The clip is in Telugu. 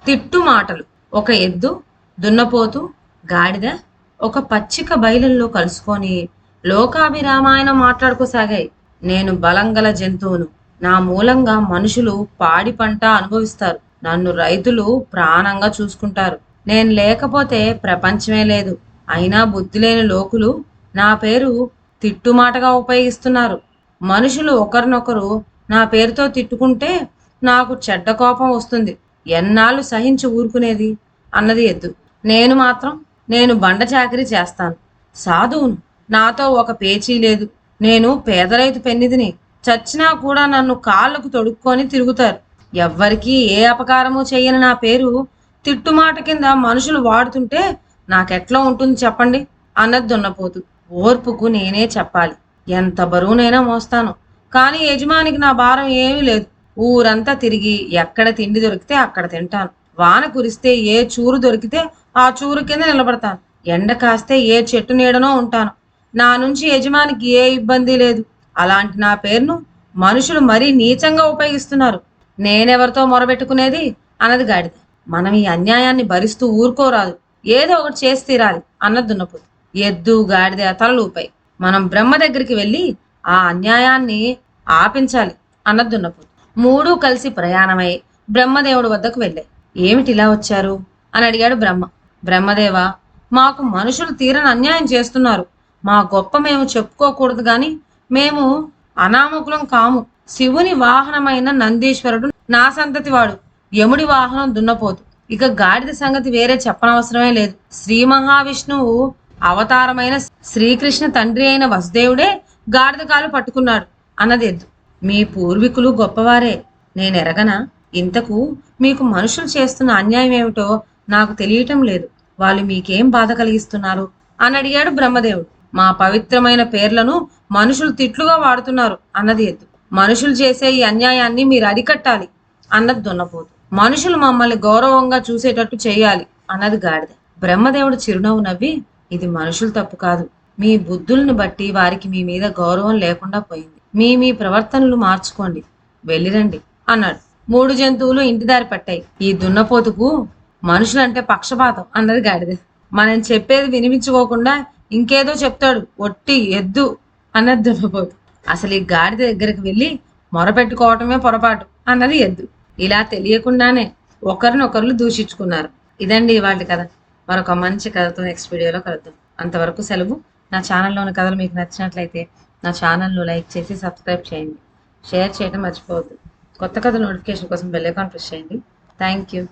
తిట్టు మాటలు. ఒక ఎద్దు, దున్నపోతు, గాడిద ఒక పచ్చిక బయలుల్లో కలుసుకొని లోకాభిరామాయణం మాట్లాడుకోసాగాయి. నేను బలంగల జంతువును. నా మూలంగా మనుషులు పాడి పంట అనుభవిస్తారు. నన్ను రైతులు ప్రాణంగా చూసుకుంటారు. నేను లేకపోతే ప్రపంచమే లేదు. అయినా బుద్ధి లేని లోకులు నా పేరు తిట్టుమాటగా ఉపయోగిస్తున్నారు. మనుషులు ఒకరినొకరు నా పేరుతో తిట్టుకుంటే నాకు చెడ్డ కోపం వస్తుంది. ఎన్నాళ్ళు సహించి ఊరుకునేది అన్నది ఎద్దు. నేను మాత్రం నేను బండ చాకరీ చేస్తాను. సాధువును. నాతో ఒక పేచీ లేదు. నేను పేద రైతు పెన్నిదిని. చచ్చినా కూడా నన్ను కాళ్ళకు తొడుక్కొని తిరుగుతారు. ఎవ్వరికీ ఏ అపకారము చెయ్యని నా పేరు తిట్టుమాట కింద మనుషులు వాడుతుంటే నాకెట్లా ఉంటుంది చెప్పండి అన్నది దున్నపోతు. ఓర్పుకు నేనే చెప్పాలి. ఎంత బరువునైనా మోస్తాను. కానీ యజమానికి నా భారం ఏమీ లేదు. ఊరంతా తిరిగి ఎక్కడ తిండి దొరికితే అక్కడ తింటాను. వాన కురిస్తే ఏ చూరు దొరికితే ఆ చూరు కింద నిలబడతాను. ఎండ కాస్తే ఏ చెట్టు నీడనో ఉంటాను. నా నుంచి యజమానికి ఏ ఇబ్బంది లేదు. అలాంటి నా పేరును మనుషులు మరీ నీచంగా ఉపయోగిస్తున్నారు. నేనెవరితో మొరబెట్టుకునేది అన్నది గాడిద. మనం ఈ అన్యాయాన్ని భరిస్తూ ఊరుకోరాదు. ఏదో ఒకటి చేసి తీరాలి అన్నది దున్నపోతు. ఎద్దు గాడిద తలలూపాయి. మనం బ్రహ్మ దగ్గరికి వెళ్ళి ఆ అన్యాయాన్ని ఆపించాలి అన్నది దున్నపోతు. మూడూ కలిసి ప్రయాణమై బ్రహ్మదేవుడి వద్దకు వెళ్ళాయి. ఏమిటిలా వచ్చారు అని అడిగాడు బ్రహ్మ. బ్రహ్మదేవ, మాకు మనుషులు తీరని అన్యాయం చేస్తున్నారు. మా గొప్ప మేము చెప్పుకోకూడదు గాని మేము అనామకులం కాము. శివుని వాహనమైన నందీశ్వరుడు నా సంతతి వాడు. యముడి వాహనం దున్నపోతు. ఇక గాడిద సంగతి వేరే చెప్పనవసరమే లేదు. శ్రీ మహావిష్ణువు అవతారమైన శ్రీకృష్ణ తండ్రి అయిన వసుదేవుడే గాడిద కాలు పట్టుకున్నాడు అన్నది ఎద్దు. మీ పూర్వీకులు గొప్పవారే. నేనెరగనా? ఇంతకు మీకు మనుషులు చేస్తున్న అన్యాయం ఏమిటో నాకు తెలియటం లేదు. వాళ్ళు మీకేం బాధ కలిగిస్తున్నారు అని అడిగాడు బ్రహ్మదేవుడు. మా పవిత్రమైన పేర్లను మనుషులు తిట్లుగా వాడుతున్నారు అన్నది ఎద్దు. మనుషులు చేసే ఈ అన్యాయాన్ని మీరు అరికట్టాలి అన్నది దున్నపోతు. మనుషులు మమ్మల్ని గౌరవంగా చూసేటట్టు చేయాలి అన్నది గాడిద. బ్రహ్మదేవుడు చిరునవ్వు నవ్వి, ఇది మనుషులు తప్పు కాదు. మీ బుద్ధుల్ని బట్టి వారికి మీ మీద గౌరవం లేకుండా పోయింది. మీ ప్రవర్తనలు మార్చుకోండి, వెళ్ళిరండి అన్నాడు. మూడు జంతువులు ఇంటిదారి పట్టాయి. ఈ దున్నపోతుకు మనుషులంటే పక్షపాతం అన్నది గాడిద. మనం చెప్పేది వినిపించుకోకుండా ఇంకేదో చెప్తాడు, ఒట్టి ఎద్దు అన్నది దున్నపోతు. అసలు ఈ గాడిద దగ్గరికి వెళ్ళి మొరపెట్టుకోవటమే పొరపాటు అన్నది ఎద్దు. ఇలా తెలియకుండానే ఒకరినొకరు దూషించుకున్నారు. ఇదండి ఇవాళ కథ. మరొక మంచి కథతో నెక్స్ట్ వీడియోలో కలుద్దాం. అంతవరకు సెలవు. నా ఛానల్లోని కథలు మీకు నచ్చినట్లయితే నా ఛానల్ను లైక్ చేసి సబ్స్క్రైబ్ చేయండి. షేర్ చేయడం మర్చిపోవద్దు. కొత్త కథ నోటిఫికేషన్ కోసం బెల్ ఐకాన్ ప్రెస్ చేయండి. Thank you.